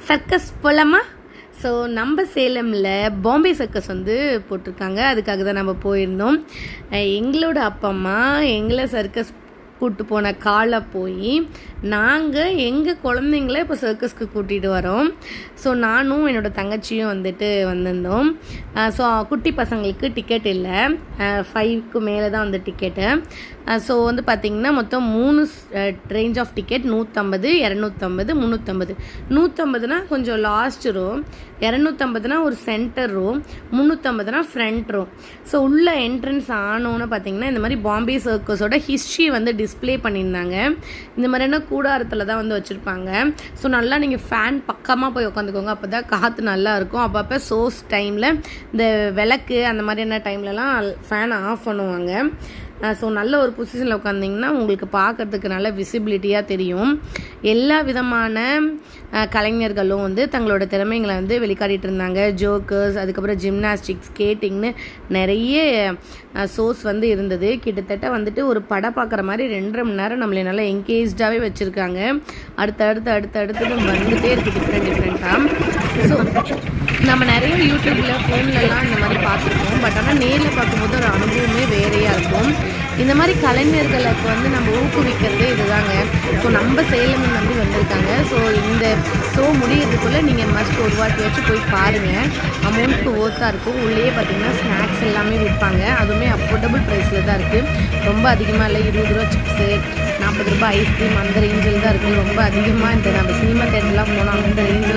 Circus போகலாமா? So நம்ம சேலமில் Bombay circus வந்து போட்டிருக்காங்க. அதுக்காக தான் நம்ம போயிருந்தோம். எங்களோட அப்பா அம்மா எங்களை சர்க்கஸ் கூப்பிட்டு போன காலை போய் நாங்கள் எங்கள் குழந்தைங்கள இப்போ சர்க்கஸ்க்கு கூட்டிகிட்டு வரோம். ஸோ நானும் என்னோடய தங்கச்சியும் வந்திருந்தோம். ஸோ குட்டி பசங்களுக்கு டிக்கெட் இல்லை, 5க்கு மேலே தான் வந்து டிக்கெட்டு. ஸோ வந்து பார்த்திங்கன்னா மொத்தம் 3 ரேஞ்ச் ஆஃப் டிக்கெட், 150, 250, 350. 150னா கொஞ்சம் லாஸ்ட் ரோ, 250னா ஒரு சென்டர் ரோ, 350னா ஃப்ரண்ட் ரோ. ஸோ உள்ள என்ட்ரன்ஸ் ஆனோன்னு பார்த்திங்கன்னா இந்த மாதிரி பாம்பே சர்க்கஸோட ஹிஸ்ட்ரி வந்து டிஸ்பிளே பண்ணியிருந்தாங்க. இந்த மாதிரியான கூடாரத்தில் தான் வந்து வச்சுருப்பாங்க. ஸோ நல்லா நீங்கள் ஃபேன் பக்கமாக போய் உட்காந்துக்கோங்க, அப்போ தான் காற்று நல்லா இருக்கும். அப்பப்போ சோர்ஸ் டைமில் இந்த விளக்கு அந்த மாதிரியான டைம்லலாம் ஃபேன் ஆஃப் பண்ணுவாங்க. ஸோ நல்ல ஒரு பொசிஷனில் உட்காந்திங்கன்னா உங்களுக்கு பார்க்குறதுக்கு நல்ல விசிபிலிட்டியாக தெரியும். எல்லா விதமான கலைஞர்களும் வந்து தங்களோட திறமைகளை வந்து வெளிக்காட்டிகிட்டு இருந்தாங்க. ஜோக்கர்ஸ், அதுக்கப்புறம் ஜிம்னாஸ்டிக்ஸ், ஸ்கேட்டிங்னு நிறைய ஷோஸ் வந்து இருந்தது. கிட்டத்தட்ட வந்துட்டு ஒரு படம் பார்க்குற மாதிரி 2.5 மணி நேரம் நம்மளை நல்லா என்கேஜ்டாகவே வச்சுருக்காங்க. அடுத்து வந்துகிட்டே இருக்குது டிஃப்ரெண்ட்டாக. ஸோ நம்ம நிறைய யூடியூப்பில் ஃபோன்லலாம் இந்த மாதிரி பார்த்துருக்கோம். பட் ஆனால் நேரில் பார்க்கும்போது ஒரு அனுபவமே வேறையாக இருக்கும். இந்த மாதிரி கலைஞர்களுக்கு வந்து நம்ம ஊக்குவிக்கிறது இதுதாங்க. ஸோ நம்ம சேலம் நம்பி வந்திருக்காங்க. ஸோ இந்த ஷோ முடியறதுக்குள்ளே நீங்கள் மஸ்ட் ஒரு வாட்டி வச்சு போய் பாருங்கள். அமௌண்ட்டுக்கு ஒர்த்தாக இருக்கும். உள்ளே பார்த்திங்கன்னா ஸ்நாக்ஸ் எல்லாமே விற்பாங்க. அதுவுமே அஃபோர்டபுள் ப்ரைஸில் தான் இருக்குது. ரொம்ப அதிகமாக இல்லை, 20 ரூபா சிப்ஸு, 40 ரூபாய் ஐஸ்கிரீம், அந்த ரேஞ்சில் தான் இருக்குது. ரொம்ப அதிகமாக இந்த நம்ம சினிமா தேட்டர்லாம் போனால் அந்த ரேஞ்சில்